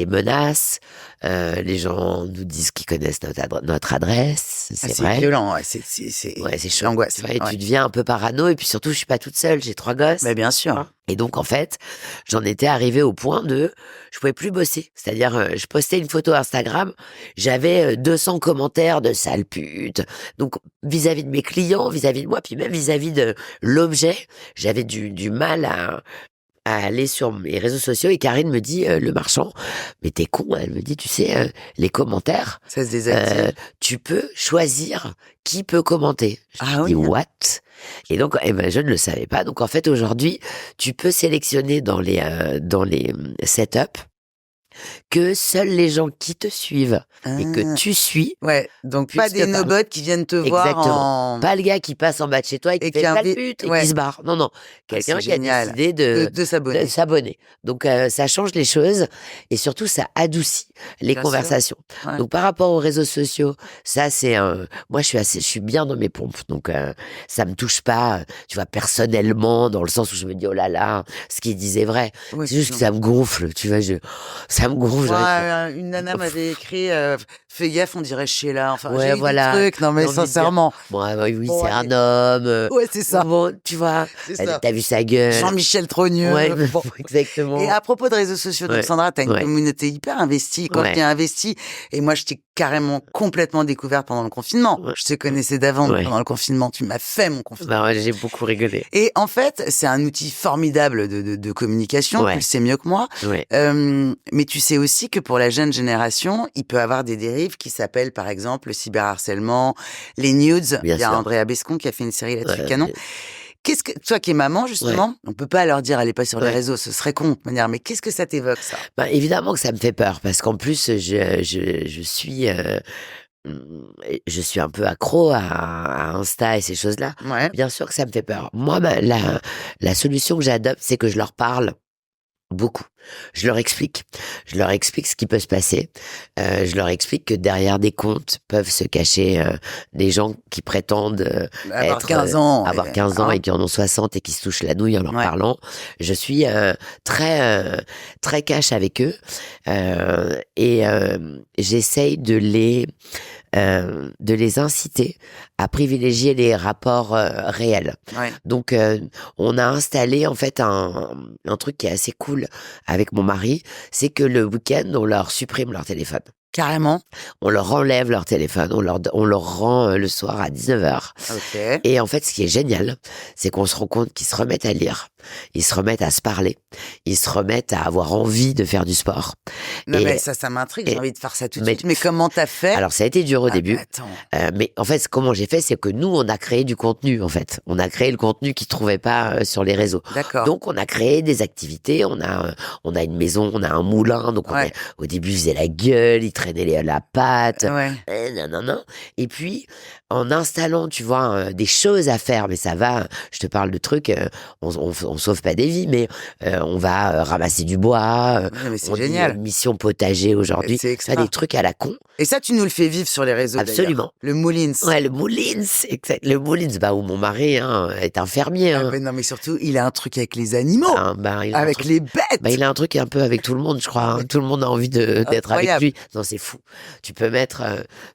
menaces. Les gens nous disent qu'ils connaissent notre adresse. C'est vrai. C'est violent. C'est chaud. L'angoisse. C'est vrai, tu deviens un peu parano. Et puis surtout, je suis pas toute seule. J'ai 3 gosses. Mais bien sûr. Et donc, en fait, j'en étais arrivée au point je pouvais plus bosser. C'est-à-dire, je postais une photo Instagram, j'avais 200 commentaires de sale pute. Donc, vis-à-vis de mes clients, vis-à-vis de moi, puis même vis-à-vis de l'objet, j'avais du mal à aller sur mes réseaux sociaux. Et Karine me dit, Le Marchand, mais t'es con, elle me dit, tu sais, les commentaires, ça se désactive. tu peux choisir qui peut commenter. Je dis, what? Et donc, je ne le savais pas. Donc, en fait, aujourd'hui, tu peux sélectionner dans les setups que seuls les gens qui te suivent et que tu suis. Ouais, donc pas des nobots qui viennent te voir Pas le gars qui passe en bas de chez toi et qui fait pas le pute et qui se barre. Non. Quelqu'un qui a décidé de s'abonner. Donc, ça change les choses et surtout, ça adoucit les conversations. Donc, par rapport aux réseaux sociaux, ça, c'est moi, je suis bien dans mes pompes. Donc, ça me touche pas, tu vois, personnellement, dans le sens où je me dis, oh là là, ce qu'il disait vrai. C'est juste que ça me gonfle, tu vois, ça me gonfle. Une nana m'avait écrit fais gaffe, on dirait Sheila. Enfin, j'ai des trucs. Non, mais sincèrement. C'est un homme. C'est ça. Bon, tu vois, t'as vu sa gueule. Jean-Michel Trogneux. Exactement. Et à propos de réseaux sociaux, donc Sandra, t'as une communauté hyper investie. Quand tu es investie, et moi, je t'ai carrément complètement découverte pendant le confinement. Je te connaissais d'avant pendant le confinement. Tu m'as fait mon confinement. J'ai beaucoup rigolé. Et en fait, c'est un outil formidable de communication. Tu le sais mieux que moi. Mais tu sais aussi que pour la jeune génération, il peut avoir des dérives qui s'appellent par exemple le cyberharcèlement, les nudes. Il y a Andrea Bescon qui a fait une série là-dessus canon. Qu'est-ce que toi qui es maman justement, on peut pas leur dire allez pas sur les réseaux, ce serait con de manière. Mais qu'est-ce que ça t'évoque ça? Évidemment que ça me fait peur parce qu'en plus je suis un peu accro à Insta et ces choses-là. Bien sûr que ça me fait peur. Moi, la solution que j'adopte, c'est que je leur parle beaucoup. Je leur explique ce qui peut se passer. Je leur explique que derrière des comptes peuvent se cacher des gens qui prétendent avoir 15 ans et qui en ont 60 et qui se touchent la nouille en leur parlant. Je suis très très cash avec eux et j'essaye de les inciter à privilégier les rapports réels. Donc on a installé en fait un truc qui est assez cool avec mon mari, c'est que le week-end on leur supprime leur téléphone. Carrément. On leur enlève leur téléphone, on leur rend le soir à 19h. Et en fait, ce qui est génial, c'est qu'on se rend compte qu'ils se remettent à lire, ils se remettent à se parler, ils se remettent à avoir envie de faire du sport. Non, mais ça m'intrigue, j'ai envie de faire ça tout de suite. Mais comment t'as fait? Alors, ça a été dur au début. Mais en fait, comment j'ai fait, c'est que nous, on a créé du contenu, en fait. On a créé le contenu qu'ils trouvaient pas sur les réseaux. Donc, on a créé des activités, on a une maison, on a un moulin, donc au début, ils faisaient la gueule, ils traînaient la patte. Non. Et puis, en installant, tu vois, des choses à faire, mais ça va, je te parle de trucs, on sauve pas des vies, mais on va ramasser du bois, Ouais, mais c'est on dit génial. mission potager aujourd'hui, C'est ça des extra. trucs à la con, Et ça, tu nous le fais vivre sur les réseaux d'ailleurs. absolument. Le Moulins. Ouais, le Moulins, exact, le Moulins, bah, où mon mari est un fermier. Ah Hein. ben non, mais surtout, il a un truc avec les animaux, Il a un avec truc, les bêtes. il a un truc un peu avec tout le monde, je crois. Hein. Tout le monde a envie d'être avec Incroyable. lui. Non, c'est fou. Tu peux mettre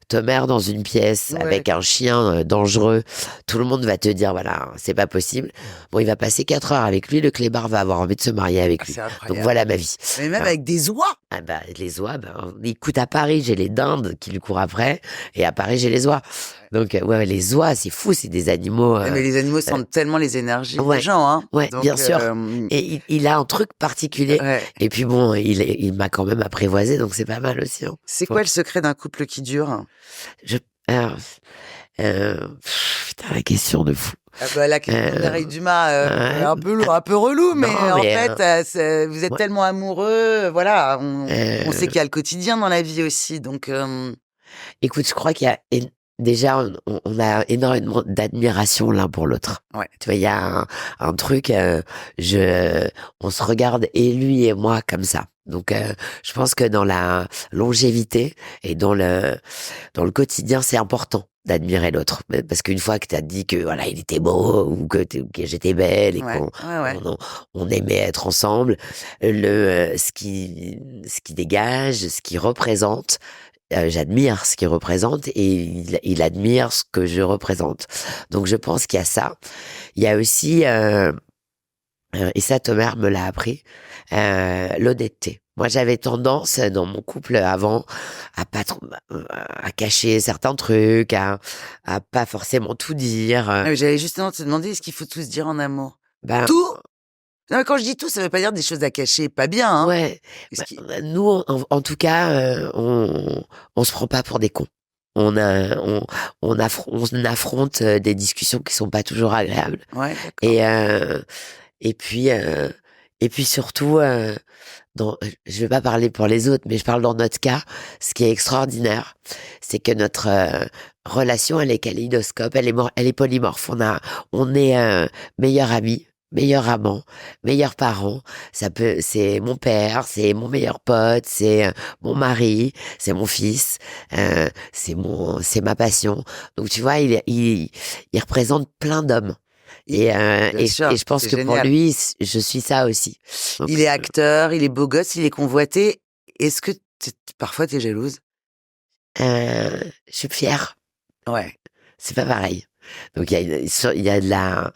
ta mère dans une pièce Ouais. avec un chien dangereux. Tout le monde va te dire, voilà, c'est pas possible. Bon, il va passer 4 heures avec lui. Le clébard va avoir envie de se marier avec lui. C'est Donc incroyable. voilà ma vie. Mais même Alors, avec des oies. ah bah, les oies, écoute, à Paris, j'ai les dindes qui lui courent après. Et à Paris, j'ai les oies. Donc, ouais, les oies, c'est fou. C'est des animaux. Mais les animaux sentent tellement les énergies ouais, des gens, hein. ouais, Donc, bien sûr. Et il a un truc particulier. ouais. Et puis bon, il m'a quand même apprivoisé, donc c'est pas mal aussi. Hein. C'est quoi le secret d'un couple qui dure? Alors, putain, la question de fou. Ah bah, la question d'Eric Dumas, ouais. un peu relou, mais Non, en mais, fait, vous êtes ouais. tellement amoureux, voilà. On sait qu'il y a le quotidien dans la vie aussi, donc. Écoute, je crois qu'il y a déjà, on a énormément d'admiration l'un pour l'autre. Ouais. Tu vois, il y a un truc, on se regarde et lui et moi comme ça. Donc, je pense que dans la longévité et dans le quotidien, c'est important d'admirer l'autre. Parce qu'une fois que tu as dit que voilà, il était beau ou que j'étais belle et Ouais, ouais. on aimait être ensemble, ce qui dégage, ce qui représente, j'admire ce qu'il représente et il admire ce que je représente. Donc je pense qu'il y a ça. Il y a aussi, et ça Thomas me l'a appris, l'honnêteté. Moi j'avais tendance dans mon couple avant à pas trop, à cacher certains trucs, à pas forcément tout dire. Ah, mais j'allais justement te demander, est-ce qu'il faut tout se dire en amour? Ben, Tout? Non, mais quand je dis tout, ça veut pas dire des choses à cacher, pas bien, hein. ouais, Est-ce qu'il- nous en tout cas, on se prend pas pour des cons. On affronte des discussions qui sont pas toujours agréables. Ouais, d'accord. Et puis surtout, je vais pas parler pour les autres, mais je parle dans notre cas. Ce qui est extraordinaire, c'est que notre relation, elle est kaléidoscope, elle est polymorphe. On est meilleurs amis, meilleurs amants, meilleurs parents. C'est mon père, c'est mon meilleur pote, c'est mon mari, c'est mon fils, c'est ma passion. Donc tu vois, il représente plein d'hommes. Et je pense c'est que pour génial. lui, je suis ça aussi. Donc, Il est acteur, il est beau gosse, il est convoité. Est-ce que parfois t'es jalouse? je suis fière. Ouais. C'est pas pareil. Donc il y a de la.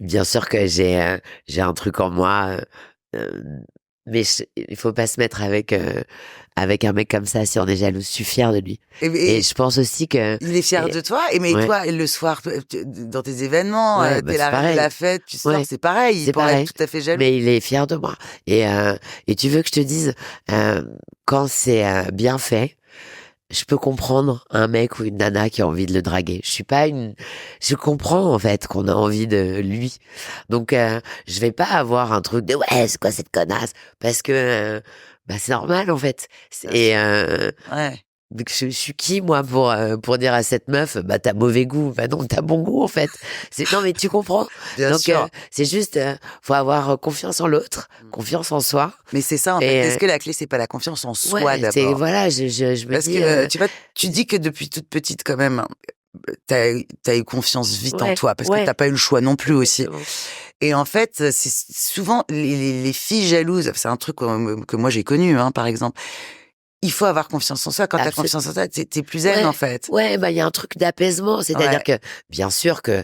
Bien sûr que j'ai un truc en moi, mais il faut pas se mettre avec un mec comme ça si on est jaloux. Je suis fière de lui. Et je pense aussi que. Il est fier de toi. Et mais ouais. toi, le soir, dans tes événements, Ouais, t'es c'est la reine de pareil. la fête, tu sors, Ouais. c'est pareil. Il C'est pourrait pareil. être tout à fait jaloux. Mais il est fier de moi. Et tu veux que je te dise, quand c'est bien fait, je peux comprendre un mec ou une nana qui a envie de le draguer. Je comprends en fait qu'on a envie de lui. Donc je vais pas avoir un truc de ouais, c'est quoi cette connasse, parce que c'est normal en fait. Et Ouais. je suis qui moi pour dire à cette meuf bah t'as mauvais goût. Bah non, t'as bon goût en fait. Non mais tu comprends. Bien Donc sûr. c'est juste faut avoir confiance en l'autre, confiance en soi. Mais c'est ça, en fait. Est-ce que la clé, c'est pas la confiance en soi Ouais, d'abord? voilà, je me Parce dis que, tu vois, tu dis que depuis toute petite, quand même, t'as eu confiance vite en ouais, toi, parce que ouais. t'as pas eu le choix non plus aussi. Exactement. Et en fait, c'est souvent les filles jalouses, c'est un truc que moi j'ai connu, hein, par exemple. Il faut avoir confiance en soi. Quand t'as confiance en toi, t'es plus zen, en fait. Ouais, il y a un truc d'apaisement. C'est-à-dire Ouais. que, bien sûr que,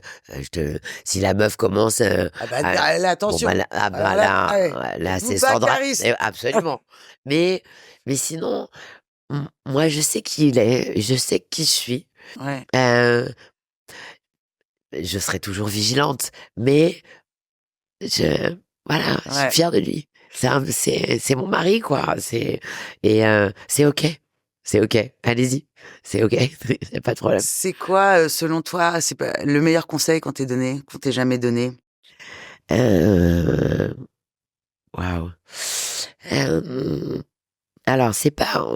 si la meuf commence, Ah bah, là, attention. bon, Alors là, c'est Bouba Sandra. Caris. Absolument. mais sinon, moi, je sais qui il est, je sais qui je suis. Ouais. Je serai toujours vigilante, mais voilà, je suis fière de lui. C'est mon mari, quoi. C'est ok. C'est ok. Allez-y. C'est ok. Y a pas de problème. C'est quoi, selon toi, c'est pas le meilleur conseil qu'on t'ait donné, qu'on t'ait jamais donné? Waouh. Alors, c'est pas.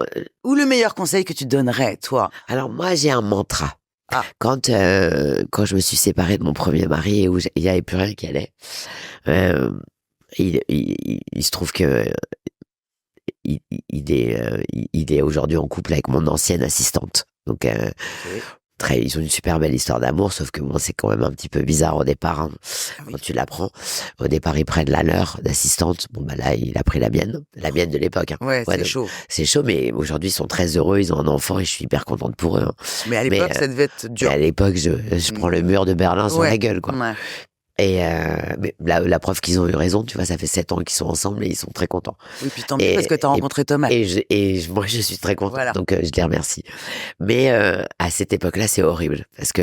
Ou le meilleur conseil que tu donnerais, toi? Alors, moi, j'ai un mantra. Ah. Quand je me suis séparée de mon premier mari et où il n'y avait plus rien qui allait, il se trouve que il est aujourd'hui en couple avec mon ancienne assistante. Donc, ils ont une super belle histoire d'amour, sauf que c'est quand même un petit peu bizarre au départ, hein, quand tu l'apprends. Au départ, ils prennent la leur d'assistante. Bon, là, il a pris la mienne de l'époque. Hein. Ouais, c'est chaud. C'est chaud, mais aujourd'hui, ils sont très heureux, ils ont un enfant et je suis hyper contente pour eux. Hein. Mais à l'époque, ça devait être dur. À l'époque, je prends le mur de Berlin sur la gueule, quoi. Ouais. Et mais la preuve qu'ils ont eu raison, tu vois, ça fait 7 ans qu'ils sont ensemble et ils sont très contents. Oui, puis tant mieux parce que tu as rencontré Thomas. Moi, je suis très contente, voilà. donc je les remercie. Mais à cette époque-là, c'est horrible parce que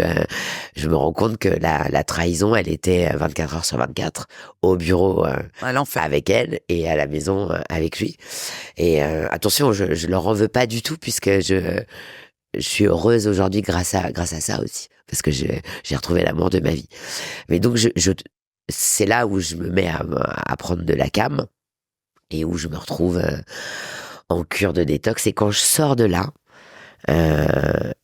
je me rends compte que la trahison, elle était 24 heures sur 24 au bureau avec elle et à la maison avec lui. Et attention, je leur en veux pas du tout puisque je suis heureuse aujourd'hui grâce à ça aussi, parce que j'ai retrouvé l'amour de ma vie. Mais donc, c'est là où je me mets à prendre de la cam et où je me retrouve en cure de détox. Et quand je sors de là,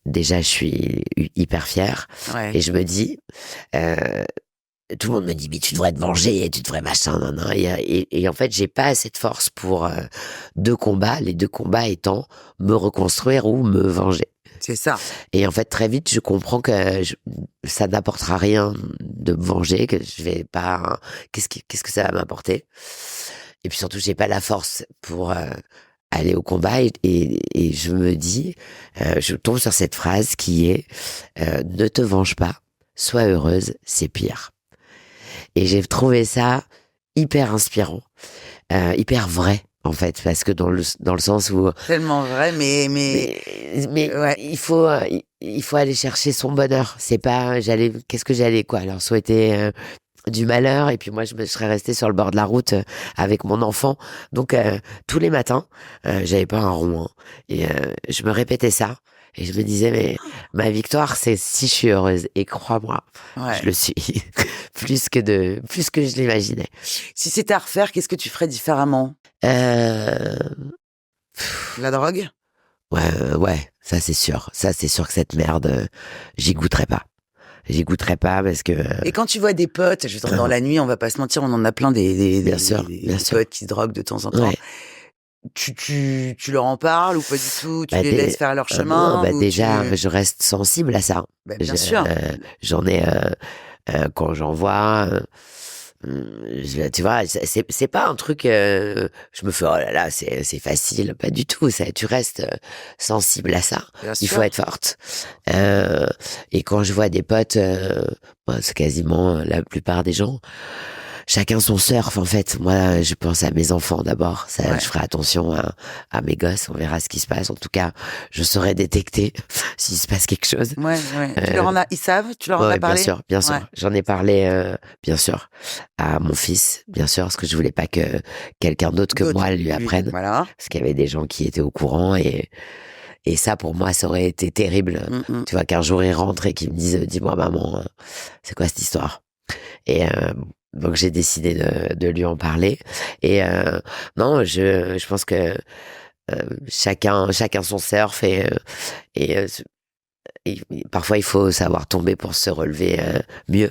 déjà, je suis hyper fière. Ouais. Et je me dis... tout le monde me dit, mais tu devrais te venger, tu devrais machin, nan, nan. Et en fait, j'ai pas assez de force pour 2 combats, les 2 combats étant me reconstruire ou me venger. C'est ça. Et en fait, très vite, je comprends que ça n'apportera rien de me venger, que je vais pas... Qu'est-ce que ça va m'apporter? Et puis surtout, j'ai pas la force pour aller au combat. Et je me dis, je tombe sur cette phrase qui est ne te venge pas, sois heureuse, c'est pire. Et j'ai trouvé ça hyper inspirant, hyper vrai. En fait, parce que dans le sens où tellement vrai, mais ouais. il faut aller chercher son bonheur. C'est pas qu'est-ce que j'allais leur souhaiter du malheur et puis moi je serais restée sur le bord de la route avec mon enfant. Donc tous les matins, j'avais pas un rond et je me répétais ça. Et je me disais, mais ma victoire, c'est si je suis heureuse. Et crois-moi, je le suis. plus que je l'imaginais. Si c'était à refaire, qu'est-ce que tu ferais différemment? La drogue? Ouais, ça c'est sûr. Ça c'est sûr que cette merde, j'y goûterai pas. J'y goûterai pas parce que... Et quand tu vois des potes, je veux dire, dans la nuit, on va pas se mentir, on en a plein des potes qui se droguent de temps en temps. Ouais. Tu leur en parles ou pas du tout? Tu les laisses faire leur chemin? Non, déjà, je reste sensible à ça. Bien sûr. J'en ai... quand j'en vois... tu vois, c'est pas un truc... je me fais, oh là là, c'est facile. Pas du tout. Tu restes sensible à ça. Il faut être forte. Et quand je vois des potes, c'est quasiment la plupart des gens... Chacun son surf, en fait. Moi, je pense à mes enfants d'abord. Ça, je ferai attention à mes gosses. On verra ce qui se passe. En tout cas, je saurai détecter s'il se passe quelque chose. Ouais. Ils savent? Tu leur en as parlé? Bien sûr. J'en ai parlé, bien sûr, à mon fils, bien sûr, parce que je voulais pas que quelqu'un d'autre que moi lui apprenne. Voilà. Parce qu'il y avait des gens qui étaient au courant et ça, pour moi, ça aurait été terrible. Tu vois, qu'un jour, il rentre et qu'il me dise, dis-moi, maman, c'est quoi cette histoire? Et, donc j'ai décidé de lui en parler et non, je pense que chacun son surf et parfois il faut savoir tomber pour se relever mieux.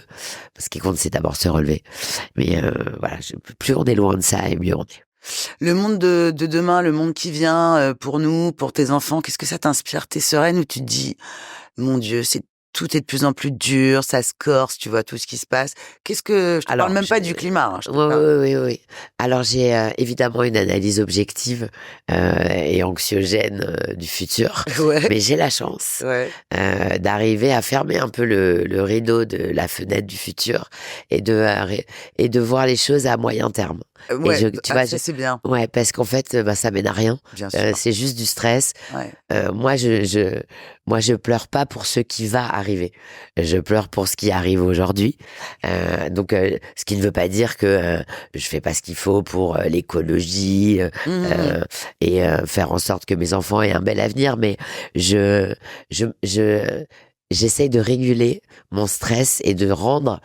Ce qui compte, c'est d'abord se relever. Mais voilà, plus on est loin de ça et mieux on est. Le monde de demain, le monde qui vient pour nous, pour tes enfants, qu'est-ce que ça t'inspire? T'es sereine ou tu te dis, mon Dieu, tout est de plus en plus dur, ça se corse, tu vois tout ce qui se passe. Je te parle même pas du climat. Oui. Alors j'ai évidemment une analyse objective et anxiogène du futur, mais j'ai la chance d'arriver à fermer un peu le rideau de la fenêtre du futur et de voir les choses à moyen terme. C'est bien. Ouais, parce qu'en fait, ça mène à rien. C'est juste du stress. Moi, je pleure pas pour ce qui va arriver. Je pleure pour ce qui arrive aujourd'hui. Donc, ce qui ne veut pas dire que je fais pas ce qu'il faut pour l'écologie et faire en sorte que mes enfants aient un bel avenir. Mais j'essaye de réguler mon stress et de rendre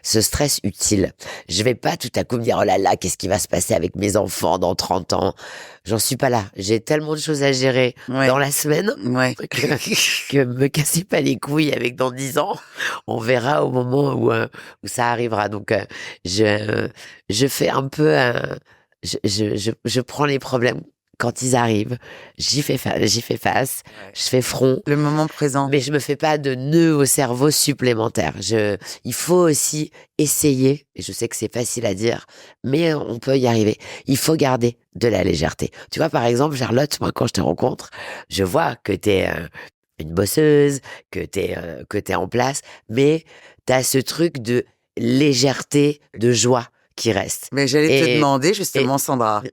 ce stress utile. Je vais pas tout à coup me dire, oh là là, qu'est-ce qui va se passer avec mes enfants dans 30 ans? J'en suis pas là. J'ai tellement de choses à gérer dans la semaine que me cassez pas les couilles avec dans 10 ans. On verra au moment où ça arrivera. Donc, je fais un peu, je prends les problèmes quand ils arrivent, j'y fais face, je fais front. Le moment présent. Mais je me fais pas de nœuds au cerveau supplémentaires. Il faut aussi essayer, et je sais que c'est facile à dire, mais on peut y arriver. Il faut garder de la légèreté. Tu vois, par exemple, Charlotte, moi, quand je te rencontre, je vois que t'es une bosseuse, que t'es en place, mais t'as ce truc de légèreté, de joie qui reste. Mais j'allais te demander, justement, Sandra.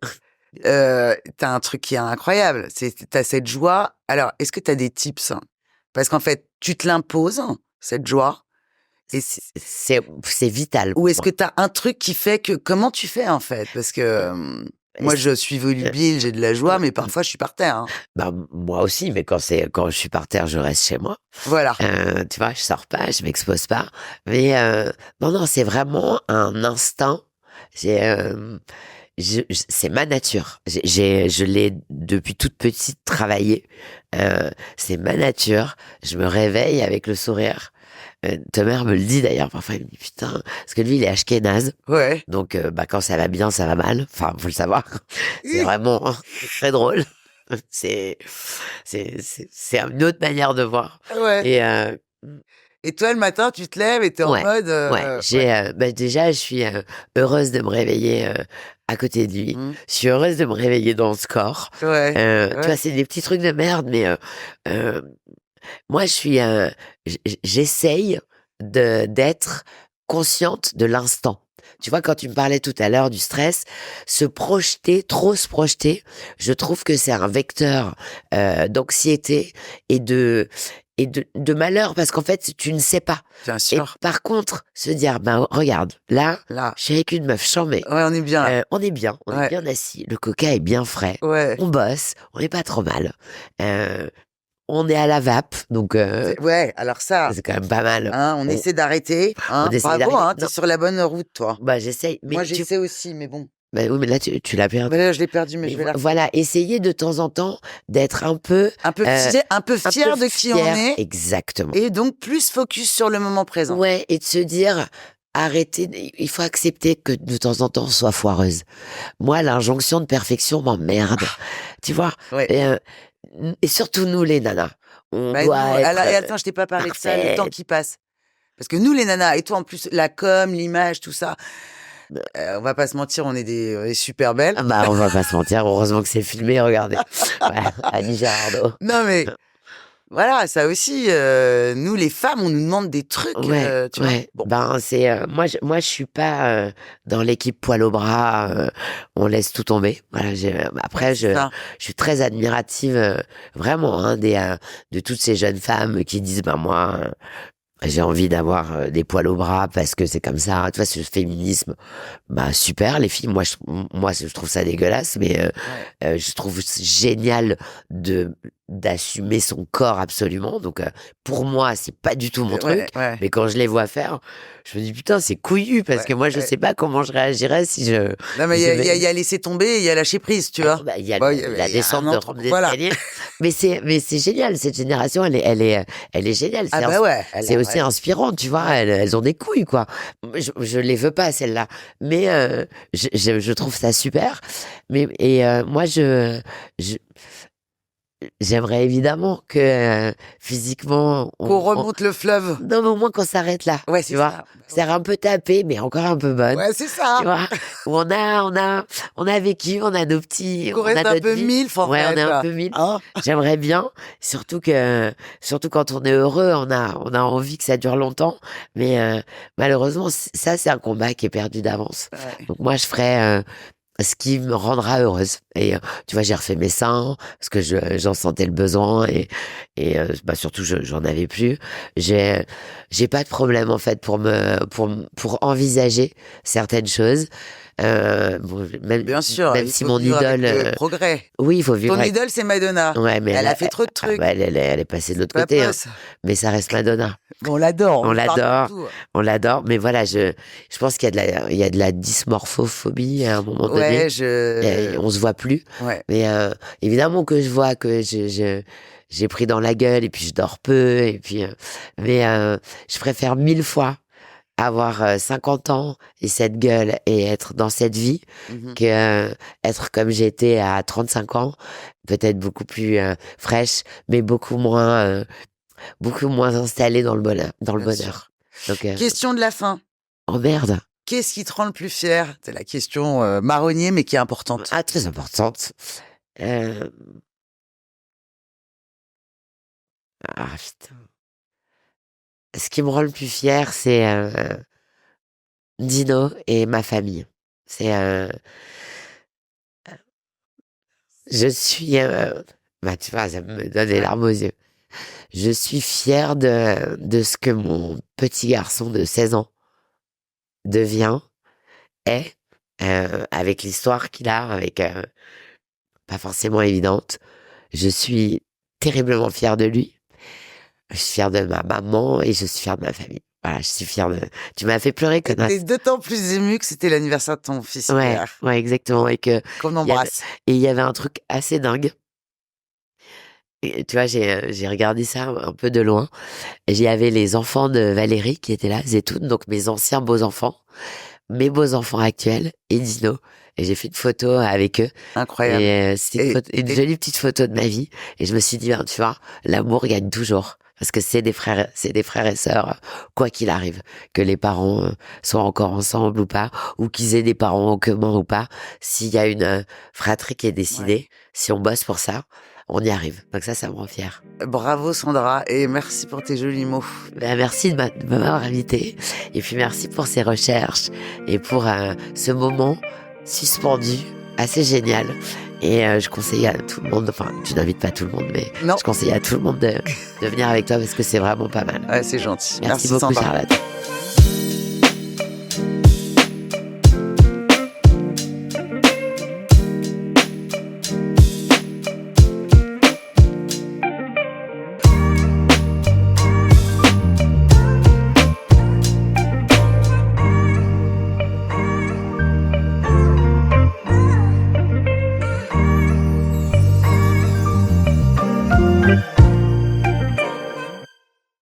T'as un truc qui est incroyable, t'as cette joie. Alors, est-ce que t'as des tips? Parce qu'en fait, tu te l'imposes, cette joie. Et c'est vital. Ou est-ce que t'as un truc qui fait que... Comment tu fais, en fait? Parce que moi, je suis volubile, j'ai de la joie, mais parfois, je suis par terre. Bah, moi aussi, mais quand je suis par terre, je reste chez moi. Voilà. Tu vois, je sors pas, je m'expose pas. Mais non, c'est vraiment un instinct. C'est ma nature. Je l'ai depuis toute petite travaillé. C'est ma nature. Je me réveille avec le sourire. Ta mère me le dit d'ailleurs. Parfois, elle me dit putain, parce que lui, il est ashkénaze. Ouais. Donc, quand ça va bien, ça va mal. Enfin, faut le savoir. C'est vraiment très drôle. C'est une autre manière de voir. Ouais. Et toi, le matin, tu te lèves et t'es en mode... déjà, je suis heureuse de me réveiller à côté de lui. Je suis heureuse de me réveiller dans ce corps. Tu vois, c'est des petits trucs de merde, mais moi, j'essaye d'être consciente de l'instant. Tu vois, quand tu me parlais tout à l'heure du stress, trop se projeter, je trouve que c'est un vecteur d'anxiété et de malheur, parce qu'en fait, tu ne sais pas. Bien sûr. Et par contre, se dire, ben, regarde, là, je suis avec une meuf chambée. Ouais, on est bien là. On est bien assis. Le coca est bien frais. Ouais. On bosse. On n'est pas trop mal. On est à la vape, donc... ouais, alors ça... C'est quand même pas mal. On essaie d'arrêter. Bravo, t'es sur la bonne route, toi. Bah, j'essaye. Moi, j'essaie aussi, mais bon. Bah oui, mais là, tu l'as perdu. Bah là, je l'ai perdu, mais je vais la... Voilà, essayer de temps en temps d'être un peu fier de qui on est. Exactement. Et donc, plus focus sur le moment présent. Ouais, et de se dire... Arrêtez, il faut accepter que de temps en temps on soit foireuse. Moi, l'injonction de perfection m'emmerde. Tu vois? Ouais. Et surtout nous, les nanas. On doit être attends, je t'ai pas parlé de ça, le temps qui passe. Parce que nous, les nanas, et toi en plus, la com, l'image, tout ça, on va pas se mentir, on est des super belles. Bah, on va pas se mentir, heureusement que c'est filmé, regardez. Annie Girardot. Non mais... Voilà, ça aussi, nous les femmes, on nous demande des trucs. Tu vois. Bon. Ben moi je suis pas dans l'équipe poil au bras. On laisse tout tomber. Voilà. Après, je suis très admirative, vraiment, de toutes ces jeunes femmes qui disent, ben moi. J'ai envie d'avoir des poils au bras parce que c'est comme ça. Tu vois, ce féminisme, bah super les filles. Moi, je trouve ça dégueulasse, mais je trouve génial d'assumer son corps absolument. Donc pour moi, c'est pas du tout mon truc. Mais quand je les vois faire, je me dis putain, c'est couillu parce que moi, je sais pas comment je réagirais si je. Non mais il y a laisser tomber, et il y a lâcher prise, tu vois. Il y a la descente de rampe d'escalier. Mais c'est génial. Cette génération, elle est géniale. C'est aussi inspirant, tu vois. Elles ont des couilles, quoi. Je les veux pas, celles-là. Mais je trouve ça super. Moi, j'aimerais évidemment que physiquement qu'on remonte le fleuve. Non, mais au moins qu'on s'arrête là. Ouais, tu vois. C'est un peu tapé, mais encore un peu bonne. Ouais, c'est ça. Tu vois. Où on a vécu, on a nos petits. On reste un peu mille, on est un peu mille. J'aimerais bien, surtout quand on est heureux, on a envie que ça dure longtemps. Mais malheureusement, ça c'est un combat qui est perdu d'avance. Ouais. Donc moi, je ferais ce qui me rendra heureuse. Et tu vois, j'ai refait mes seins parce que j'en sentais le besoin et surtout j'en avais plus. J'ai pas de problème en fait pour envisager certaines choses. Bon, Bien sûr, même il si faut mon vivre avec idole, le progrès. oui, il faut vivre Ton avec. idole, c'est Madonna. Ouais, mais Elle a fait trop de ah trucs. bah, elle est passée de l'autre Pas côté, peu, hein. ça. Mais ça reste Madonna. Bon, on l'adore, On on parle l'adore, partout. on l'adore. Mais voilà, je pense qu'il y a il y a de la dysmorphophobie à un moment Ouais, donné. Et on se voit plus. Ouais. Mais évidemment que je vois que j'ai pris dans la gueule et puis je dors peu. Et puis, mais je préfère 1000 fois avoir 50 ans et cette gueule et être dans cette vie Mhm. que être comme j'étais à 35 ans, peut-être beaucoup plus fraîche, mais beaucoup moins installée dans le bonheur. Bien sûr. Donc, Question de la fin. oh merde. Qu'est-ce qui te rend le plus fier? C'est la question marronnier, mais qui est importante. Ah, très importante. Euh, Ah, putain. Ce qui me rend le plus fier, c'est Dino et ma famille. C'est, je suis, bah, tu vois, ça me donne des larmes aux yeux. Je suis fier de ce que mon petit garçon de 16 ans devient, est, avec l'histoire qu'il a, avec, pas forcément évidente. Je suis terriblement fier de lui. Je suis fier de ma maman et je suis fier de ma famille. Voilà, je suis fier de. Tu m'as fait pleurer, connasse. T'es d'autant plus ému que c'était l'anniversaire de ton fils Ouais, hier, ouais, exactement. Et que qu'on il y avait, embrasse. et il y avait un truc assez dingue. Et tu vois, j'ai regardé ça un peu de loin. Et il y avait les enfants de Valérie qui étaient là, Zetoun, donc mes anciens beaux-enfants, mes beaux-enfants actuels et Dino. Et j'ai fait une photo avec eux. Incroyable. Et c'était une Et jolie petite photo de ma vie. Et je me suis dit, ben, tu vois, l'amour gagne toujours. Parce que c'est des frères et sœurs, quoi qu'il arrive. Que les parents soient encore ensemble ou pas, ou qu'ils aient des parents en commun ou pas. S'il y a une fratrie qui est décidée, si on bosse pour ça, on y arrive. Donc ça me rend fier. bravo Sandra, et merci pour tes jolis mots. Ben, merci de m'avoir invité. Et puis merci pour ces recherches et pour ce moment suspendu, assez génial. Et je conseille à tout le monde, enfin, tu n'invites pas tout le monde, mais Non. je conseille à tout le monde de venir avec toi parce que c'est vraiment pas mal. Ouais, c'est gentil. Merci beaucoup, Sandra. Charlotte.